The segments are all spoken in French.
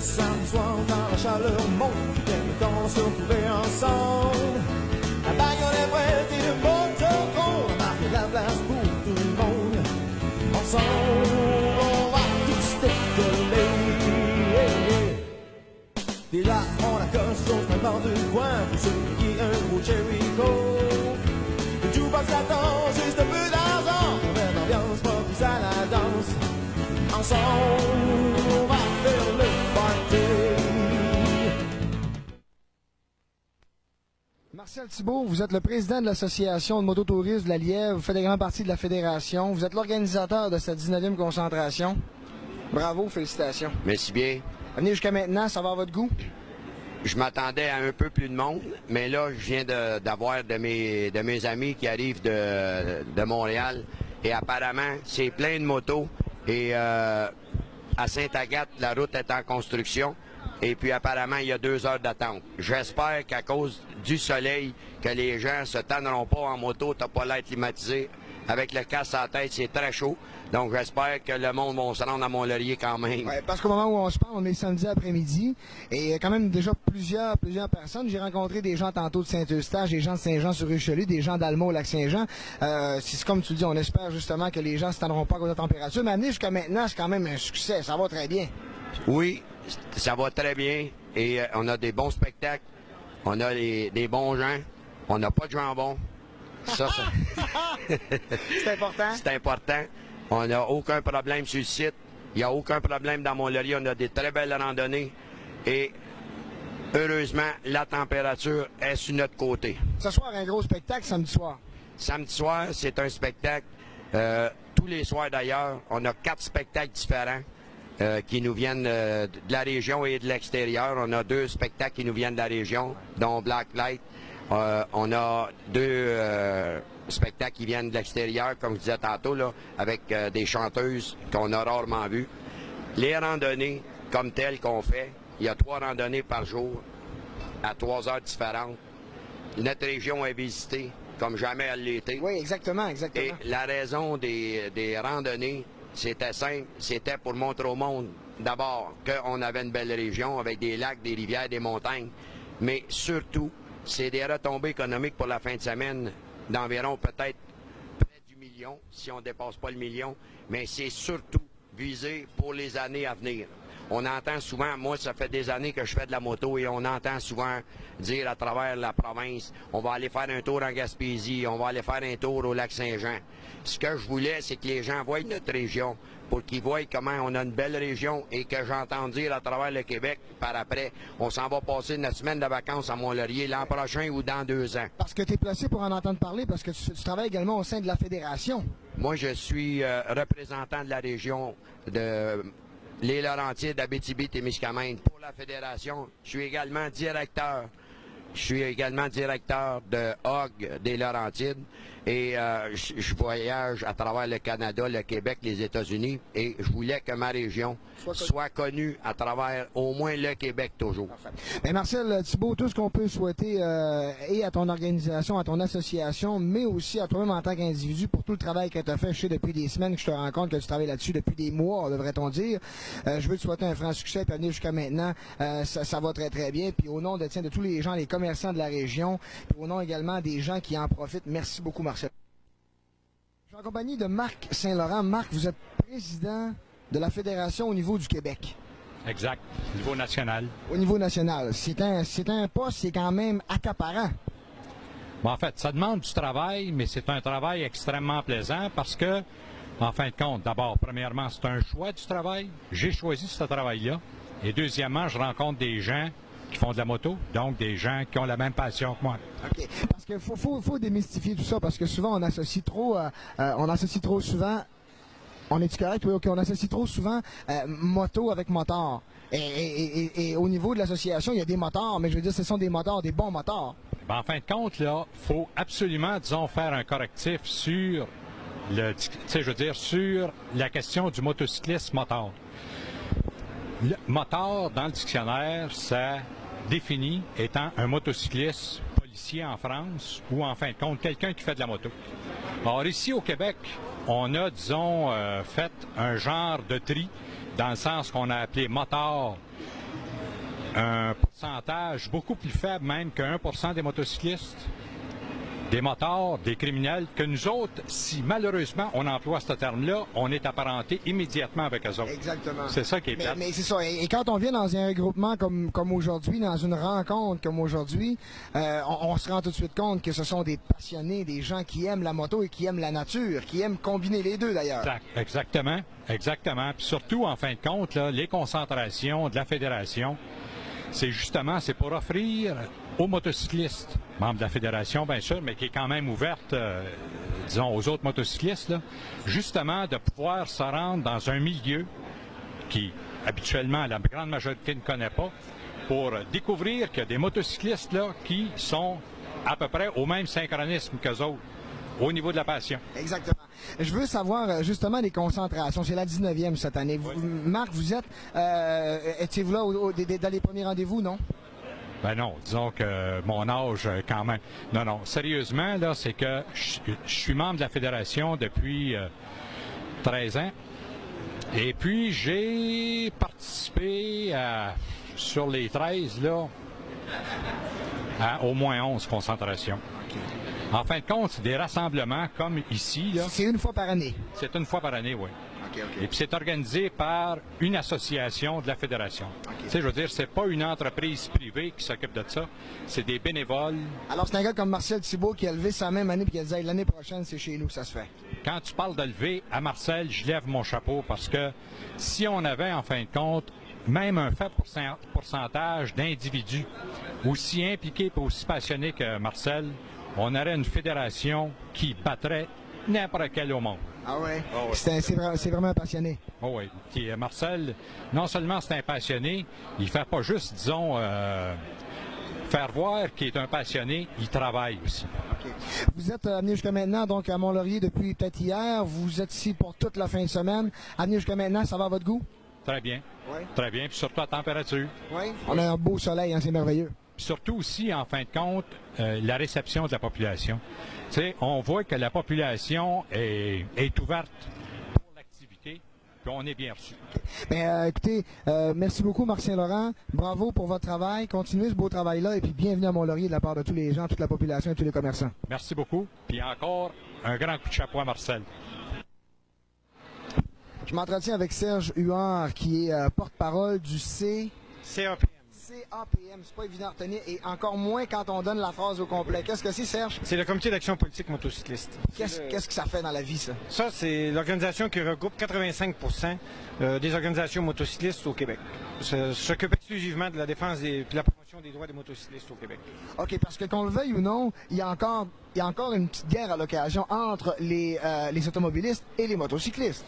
samedi soir, quand la chaleur monte, bien le temps se retrouver ensemble. La bagnole est prête et le moteur gronde, on marque la place pour tout le monde. Ensemble, on va tous décoller. Déjà, on accroche son fragment de coin pour ceux qui un gros Jericho. Le jukebox attend juste un peu d'argent, on met l'ambiance, pas plus à la danse. Ensemble, on va faire le party. Marcel Thibault, vous êtes le président de l'association de mototourisme de la Lièvre, vous faites également partie de la fédération, vous êtes l'organisateur de cette 19e concentration. Bravo, félicitations. Merci bien. Venez jusqu'à maintenant, ça va à votre goût? Je m'attendais à un peu plus de monde, mais là, je viens d'avoir de mes amis qui arrivent de Montréal. Et apparemment, c'est plein de motos. Et à Sainte-Agathe, la route est en construction. Et puis apparemment, il y a 2 heures d'attente. J'espère qu'à cause du soleil, que les gens se tanneront pas en moto, t'as pas l'air climatisé. Avec le casque à la tête, c'est très chaud. Donc j'espère que le monde va se rendre à Mont-Laurier quand même. Ouais, parce qu'au moment où on se parle, on est samedi après-midi. Et il y a quand même déjà plusieurs personnes. J'ai rencontré des gens tantôt de Saint-Eustache, des gens de Saint-Jean-sur-Richelieu, des gens d'Alma au Lac-Saint-Jean. C'est comme tu dis, on espère justement que les gens ne se tanneront pas à cause de la température. Mais amener jusqu'à maintenant, c'est quand même un succès. Ça va très bien. Oui, ça va très bien. Et on a des bons spectacles. On a des bons gens. On n'a pas de jambon. Ça. C'est important. C'est important. On n'a aucun problème sur le site. Il n'y a aucun problème dans Mont-Laurier. On a des très belles randonnées. Et heureusement, la température est sur notre côté. Ce soir, un gros spectacle samedi soir. Samedi soir, c'est un spectacle. Tous les soirs d'ailleurs, on a 4 spectacles différents qui nous viennent de la région et de l'extérieur. On a 2 spectacles qui nous viennent de la région, dont Black Light. On a 2 spectacles qui viennent de l'extérieur, comme je disais tantôt, là, avec des chanteuses qu'on a rarement vues. Les randonnées, comme telles qu'on fait, il y a 3 randonnées par jour, à 3 heures différentes. Notre région est visitée comme jamais elle l'était. Oui, exactement. Et la raison des randonnées, c'était simple, c'était pour montrer au monde, d'abord, qu'on avait une belle région avec des lacs, des rivières, des montagnes, mais surtout, c'est des retombées économiques pour la fin de semaine d'environ peut-être près du million, si on ne dépasse pas le million, mais c'est surtout visé pour les années à venir. On entend souvent, moi ça fait des années que je fais de la moto et on entend souvent dire à travers la province, on va aller faire un tour en Gaspésie, on va aller faire un tour au Lac-Saint-Jean. Ce que je voulais, c'est que les gens voient notre région, pour qu'ils voient comment on a une belle région et que j'entends dire à travers le Québec, par après, on s'en va passer notre semaine de vacances à Mont-Laurier l'an prochain ou dans 2 ans. Parce que tu es placé pour en entendre parler, parce que tu travailles également au sein de la fédération. Moi, je suis représentant de la région de les Laurentides, Abitibi-Témiscamingue pour la fédération. Je suis également directeur de HOG des Laurentides et je voyage à travers le Canada, le Québec, les États-Unis et je voulais que ma région soit connue à travers au moins le Québec toujours. Bien, Marcel Thibault, tout ce qu'on peut souhaiter et à ton organisation, à ton association, mais aussi à toi-même en tant qu'individu pour tout le travail que tu as fait. Je sais depuis des semaines que je te rends compte que tu travailles là-dessus depuis des mois, devrait-on dire. Je veux te souhaiter un franc succès et venir jusqu'à maintenant. Ça va très très bien. Puis au nom de tous les gens, les commerçants de la région, puis au nom également des gens qui en profitent, merci beaucoup Marcel. Je suis en compagnie de Marc Saint-Laurent. Marc, vous êtes président de la fédération au niveau du Québec. Exact, au niveau national. Au niveau national. C'est un poste qui est quand même accaparant. Bon, en fait, ça demande du travail, mais c'est un travail extrêmement plaisant parce que, en fin de compte, d'abord, premièrement, c'est un choix du travail. J'ai choisi ce travail-là. Et deuxièmement, je rencontre des gens qui font de la moto, donc des gens qui ont la même passion que moi. OK. Parce qu'il faut démystifier tout ça, parce que souvent, on associe trop souvent. On est-tu correct? Oui, OK. On associe trop souvent moto avec moteur. Et au niveau de l'association, il y a des moteurs, mais je veux dire, ce sont des moteurs, des bons moteurs. Ben, en fin de compte, là, faut absolument, disons, faire un correctif sur sur la question du motocycliste moteur. Le moteur, dans le dictionnaire, ça définit étant un motocycliste policier en France ou, en fin de compte, quelqu'un qui fait de la moto. Or, ici, au Québec, on a, disons, fait un genre de tri dans le sens qu'on a appelé motard un pourcentage beaucoup plus faible même que 1% des motocyclistes, des motards, des criminels, que nous autres, si malheureusement on emploie ce terme-là, on est apparenté immédiatement avec eux autres. Exactement. C'est ça qui est plate. Mais c'est ça. Et quand on vient dans un regroupement comme aujourd'hui, dans une rencontre comme aujourd'hui, on se rend tout de suite compte que ce sont des passionnés, des gens qui aiment la moto et qui aiment la nature, qui aiment combiner les deux d'ailleurs. Exactement. Exactement. Puis surtout, en fin de compte, là, les concentrations de la fédération, c'est pour offrir aux motocyclistes, membres de la fédération bien sûr, mais qui est quand même ouverte, disons, aux autres motocyclistes, là, justement de pouvoir se rendre dans un milieu qui, habituellement, la grande majorité ne connaît pas, pour découvrir qu'il y a des motocyclistes là qui sont à peu près au même synchronisme qu'eux autres, au niveau de la passion. Exactement. Je veux savoir justement les concentrations. C'est la 19e cette année. Oui. Marc, vous étiez-vous là dans les premiers rendez-vous, non? Ben non, disons que mon âge, quand même. Non, sérieusement, là, c'est que je suis membre de la fédération depuis 13 ans. Et puis, j'ai participé sur les 13, là, à au moins 11 concentrations. En fin de compte, c'est des rassemblements comme ici, là. C'est une fois par année? C'est une fois par année, oui. Okay. Et puis c'est organisé par une association de la fédération. Tu sais, je veux dire, c'est pas une entreprise privée qui s'occupe de ça, c'est des bénévoles. Alors c'est un gars comme Marcel Thibault qui a levé sa même année et qui a dit hey, l'année prochaine c'est chez nous que ça se fait. Quand tu parles de lever, à Marcel, je lève mon chapeau parce que si on avait en fin de compte même un faible pourcentage d'individus aussi impliqués et aussi passionnés que Marcel, on aurait une fédération qui battrait n'importe quel au monde. Ah ouais? Oh ouais. C'est vraiment un passionné. Oh oui. Puis Marcel, non seulement c'est un passionné, il fait pas juste, disons, faire voir qu'il est un passionné, il travaille aussi. Okay. Vous êtes venu jusqu'à maintenant donc à Mont-Laurier depuis peut-être hier. Vous êtes ici pour toute la fin de semaine. À venir jusqu'à maintenant, ça va à votre goût? Très bien. Oui. Très bien. Puis surtout à température. Oui. On a un beau soleil, hein, c'est merveilleux. Puis surtout aussi, en fin de compte, la réception de la population. Tu sais, on voit que la population est ouverte pour l'activité, puis on est bien reçu. Bien, écoutez, merci beaucoup, Marc Saint-Laurent. Bravo pour votre travail. Continuez ce beau travail-là et puis bienvenue à Mont-Laurier de la part de tous les gens, toute la population et tous les commerçants. Merci beaucoup. Puis encore, un grand coup de chapeau à Marcel. Je m'entretiens avec Serge Huard, qui est porte-parole du CAPM. CAPM, c'est pas évident à retenir, et encore moins quand on donne la phrase au complet. Qu'est-ce que c'est, Serge? C'est le comité d'action politique motocycliste. Qu'est-ce que ça fait dans la vie, ça? Ça, c'est l'organisation qui regroupe 85% des organisations motocyclistes au Québec. Ça s'occupe exclusivement de la défense et de la promotion des droits des motocyclistes au Québec. OK, parce que qu'on le veuille ou non, il y a encore une petite guerre à l'occasion entre les automobilistes et les motocyclistes.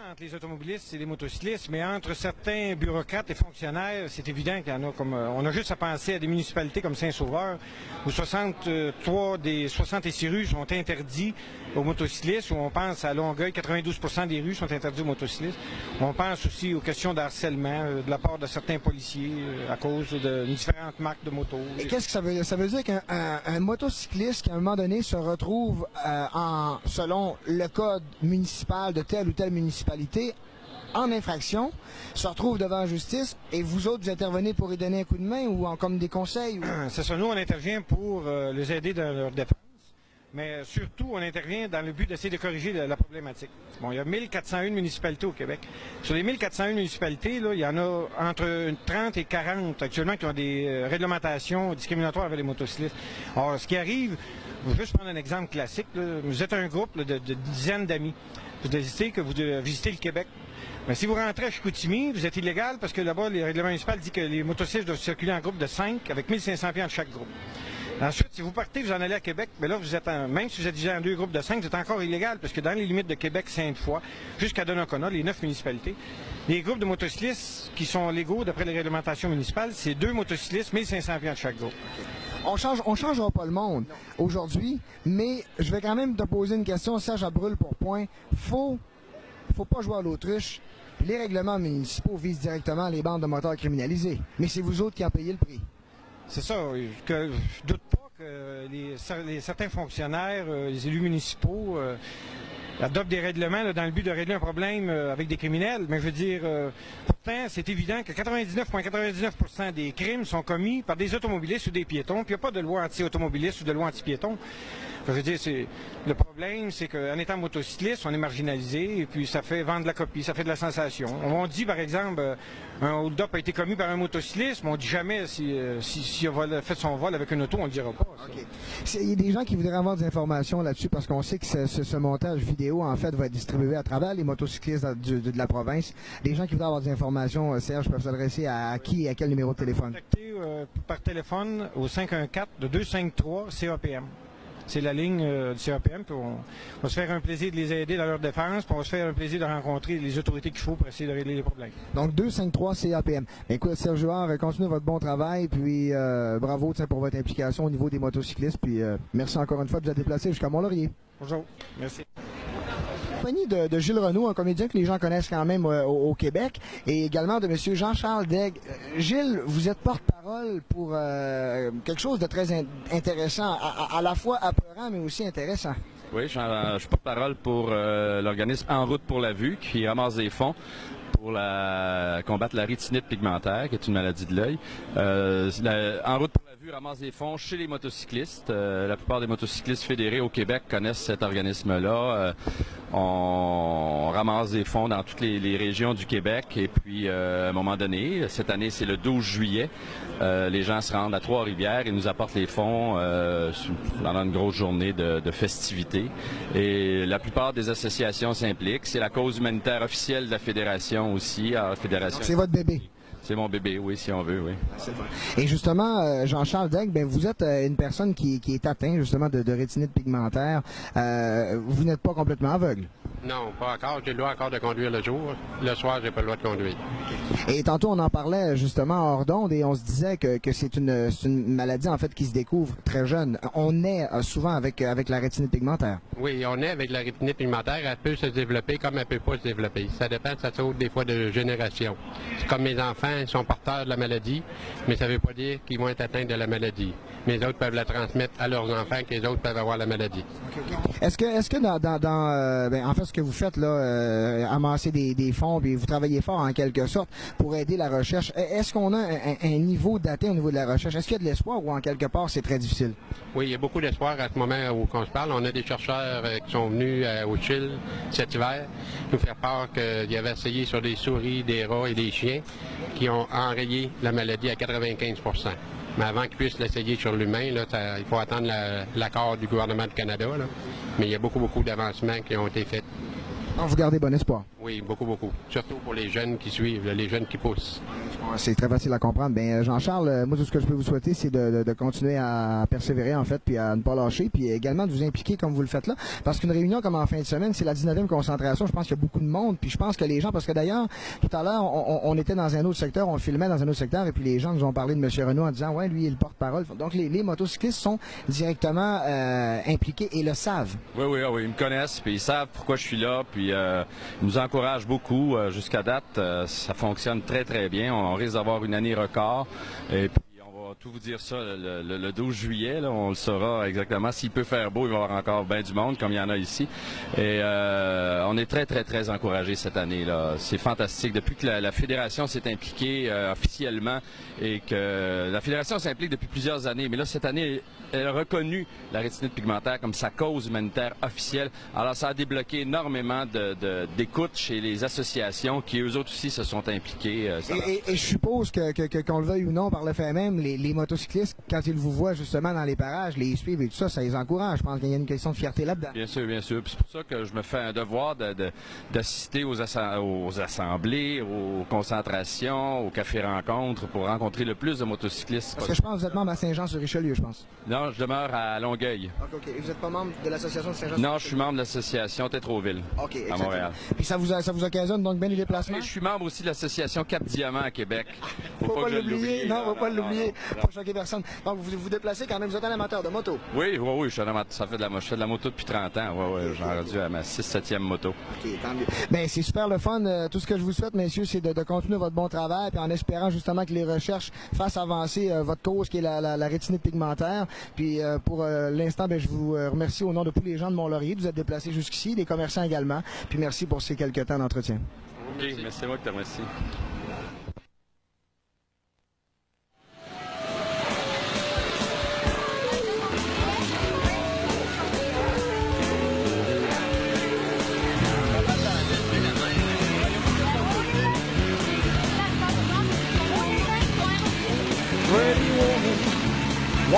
Entre les automobilistes et les motocyclistes, mais entre certains bureaucrates et fonctionnaires, c'est évident qu'il y en a comme... on a juste à penser à des municipalités comme Saint-Sauveur, où 63 des 66 rues sont interdits aux motocyclistes, où on pense à Longueuil, 92% des rues sont interdites aux motocyclistes. On pense aussi aux questions d'harcèlement de la part de certains policiers à cause de différentes marques de motos. Et qu'est-ce que ça veut dire? Ça veut dire qu'un motocycliste qui, à un moment donné, se retrouve selon le code municipal de telle ou telle municipalité, en infraction, se retrouve devant la justice et vous autres, vous intervenez pour lui donner un coup de main ou comme des conseils? Ou... C'est ça, nous, on intervient pour les aider dans leur défense, mais surtout, on intervient dans le but d'essayer de corriger la problématique. Bon, il y a 1401 municipalités au Québec. Sur les 1401 municipalités, là, il y en a entre 30 et 40 actuellement qui ont des réglementations discriminatoires avec les motocyclistes. Alors, ce qui arrive, je vais juste prendre un exemple classique, là. Vous êtes un groupe là, de dizaines d'amis. Vous décidez que vous visitez le Québec. Mais si vous rentrez à Chicoutimi, vous êtes illégal parce que là-bas, les règlements municipaux disent que les motocyclistes doivent circuler en groupe de 5 avec 1500 pieds entre chaque groupe. Ensuite, si vous partez, vous en allez à Québec, mais là, vous êtes même si vous êtes déjà en 2 groupes de 5, vous êtes encore illégal parce que dans les limites de Québec, Sainte-Foy, jusqu'à Donnacona, les 9 municipalités, les groupes de motocyclistes qui sont légaux d'après les réglementations municipales, c'est 2 motocyclistes, 1500 pieds entre chaque groupe. On changera pas le monde aujourd'hui, mais je vais quand même te poser une question, Serge, à brûle pour point. Faut pas jouer à l'autruche. Les règlements municipaux visent directement les bandes de motards criminalisées, mais c'est vous autres qui en payez le prix. C'est ça. Je doute pas que certains fonctionnaires, les élus municipaux, adoptent des règlements là, dans le but de régler un problème avec des criminels. Mais je veux dire, pour Pourtant, c'est évident que 99,99% des crimes sont commis par des automobilistes ou des piétons, puis il n'y a pas de loi anti-automobiliste ou de loi anti-piéton. Je veux dire, le problème, c'est qu'en étant motocycliste, on est marginalisé et puis ça fait vendre la copie, ça fait de la sensation. On dit, par exemple, un hold-up a été commis par un motocycliste, mais on ne dit jamais s'il a fait son vol avec une auto, on ne le dira pas. Okay. Il y a des gens qui voudraient avoir des informations là-dessus parce qu'on sait que ce montage vidéo, en fait, va être distribué à travers les motocyclistes de la province. Les gens qui voudraient avoir des informations, Serge, peuvent s'adresser à qui et à quel numéro de téléphone? Contactez par téléphone au 514-253-CAPM. C'est la ligne du CAPM, puis on va se faire un plaisir de les aider dans leur défense, puis on va se faire un plaisir de rencontrer les autorités qu'il faut pour essayer de régler les problèmes. Donc 253 CAPM. Écoute, Serge Huard, continuez votre bon travail, puis bravo pour votre implication au niveau des motocyclistes, puis merci encore une fois de vous être déplacé jusqu'à Mont-Laurier. Bonjour, merci. Compagnie de Gilles Renaud, un comédien que les gens connaissent quand même au Québec, et également de M. Jean-Charles Daigle. Gilles, vous êtes porte-parole pour quelque chose de très intéressant, à la fois apeurant, mais aussi intéressant. Oui, je suis porte-parole pour l'organisme En route pour la vue, qui ramasse des fonds pour combattre la rétinite pigmentaire, qui est une maladie de l'œil. En route pour la vue ramasse des fonds chez les motocyclistes. La plupart des motocyclistes fédérés au Québec connaissent cet organisme-là. On ramasse des fonds dans toutes les régions du Québec et puis à un moment donné, cette année c'est le 12 juillet, les gens se rendent à Trois-Rivières et nous apportent les fonds pendant une grosse journée de festivités. Et la plupart des associations s'impliquent. C'est la cause humanitaire officielle de la Fédération aussi. C'est votre bébé? C'est mon bébé, oui, si on veut, oui. Et justement, Jean-Charles Daigle, ben, vous êtes une personne qui est atteinte justement de rétinite pigmentaire. Vous n'êtes pas complètement aveugle? Non, pas encore. J'ai le droit encore de conduire le jour. Le soir, j'ai pas le droit de conduire. Et tantôt, on en parlait justement hors d'onde et on se disait que c'est une maladie en fait qui se découvre très jeune. On naît souvent avec la rétinite pigmentaire. Oui, on est avec la rétinite pigmentaire. Elle peut se développer comme elle peut pas se développer. Ça dépend, ça saute des fois de génération. C'est comme mes enfants, ils sont porteurs de la maladie, mais ça veut pas dire qu'ils vont être atteints de la maladie. Mais les autres peuvent la transmettre à leurs enfants, que les autres peuvent avoir la maladie. Est-ce que en fait, ce que vous faites là, amasser des fonds, puis vous travaillez fort en quelque sorte pour aider la recherche, est-ce qu'on a un niveau daté au niveau de la recherche? Est-ce qu'il y a de l'espoir ou en quelque part c'est très difficile? Oui, il y a beaucoup d'espoir à ce moment où on se parle. On a des chercheurs qui sont venus au Chili cet hiver nous faire part qu'ils avaient essayé sur des souris, des rats et des chiens qui ont enrayé la maladie à 95 %. Mais avant qu'ils puissent l'essayer sur l'humain, il faut attendre l'accord du gouvernement du Canada. Là. Mais il y a beaucoup d'avancements qui ont été faits. Donc, vous gardez bon espoir? Oui, beaucoup. Surtout pour les jeunes qui suivent, les jeunes qui poussent. C'est très facile à comprendre. Ben, Jean-Charles, moi, tout ce que je peux vous souhaiter, c'est de continuer à persévérer, en fait, puis à ne pas lâcher, puis également de vous impliquer comme vous le faites là. Parce qu'une réunion comme en fin de semaine, c'est la 19e concentration. Je pense qu'il y a beaucoup de monde, puis je pense que les gens, parce que d'ailleurs, tout à l'heure, on était dans un autre secteur, on filmait dans un autre secteur, et puis les gens nous ont parlé de M. Renaud en disant, ouais, lui, il est le porte-parole. Donc, les motocyclistes sont directement impliqués et le savent. Oui, ils me connaissent, puis ils savent pourquoi je suis là, puis ils nous encouragent beaucoup. Jusqu'à date, ça fonctionne très, très bien. On risque d'avoir une année record. Et puis, on va tout vous dire ça le 12 juillet. Là, on le saura exactement. S'il peut faire beau, il va y avoir encore bien du monde, comme il y en a ici. Et on est très, très, très encouragés cette année-là. C'est fantastique. Depuis que la Fédération s'est impliquée officiellement et que la Fédération s'implique depuis plusieurs années, mais là, cette année, elle a reconnu la rétinite pigmentaire comme sa cause humanitaire officielle. Alors, ça a débloqué énormément d'écoute chez les associations qui, eux autres aussi, se sont impliqués. Et je suppose qu'on le veuille ou non, par le fait même, les motocyclistes, quand ils vous voient justement dans les parages, les suivent et tout ça, ça les encourage. Je pense qu'il y a une question de fierté là-dedans. Bien sûr. Puis c'est pour ça que je me fais un devoir d'assister aux assemblées, aux concentrations, aux cafés-rencontres pour rencontrer le plus de motocyclistes. Parce que je pense que vous êtes membre à Saint-Jean-sur-Richelieu, je pense. Non, je demeure à Longueuil. OK. Et vous n'êtes pas membre de l'association de Saint-Jean? Non, je suis membre de l'association Tétroville, à Montréal. Puis ça vous occasionne donc bien les déplacements? Et je suis membre aussi de l'association Cap-Diamant à Québec. Faut pas l'oublier. Non, faut pas l'oublier. Pas choquer personne. Donc vous vous déplacez quand même, vous êtes un amateur de moto? Oui, je suis un amateur. Je fais de la moto depuis 30 ans. Oui, j'en ai rendu à ma 6-7e moto. OK, tant mieux. Bien, c'est super le fun. Tout ce que je vous souhaite, messieurs, c'est de continuer votre bon travail, puis en espérant justement que les recherches fassent avancer votre cause qui est la rétinite pigmentaire. Puis pour l'instant, je vous remercie au nom de tous les gens de Mont-Laurier de vous êtes déplacés jusqu'ici, des commerçants également. Puis merci pour ces quelques temps d'entretien. OK, merci, moi qui te remercie.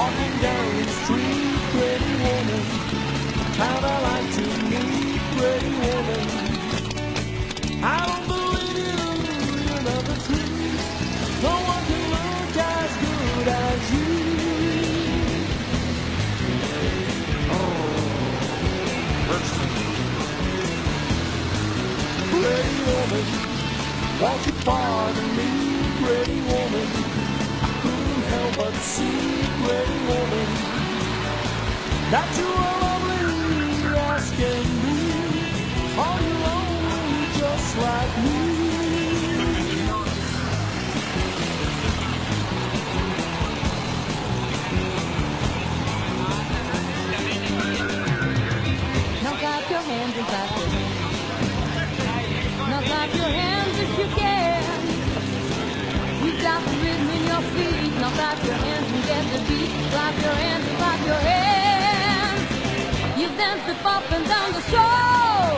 walking down the street, pretty woman. How'd I like to meet, pretty woman? I don't believe you're not the truth. No one can look as good as you. Pretty woman, won't you pardon me, pretty woman? I couldn't help but see, pretty woman, that you are lovely as can be. Are you lonely just like me? Now clap your hands and clap your hands. Now clap your hands if you can. You've got the rhythm in your feet. Now clap your hands and get the beat. Clap your hands and clap your hands. You've danced the up and down the stroll.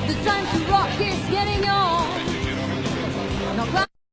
The time to rock is getting on.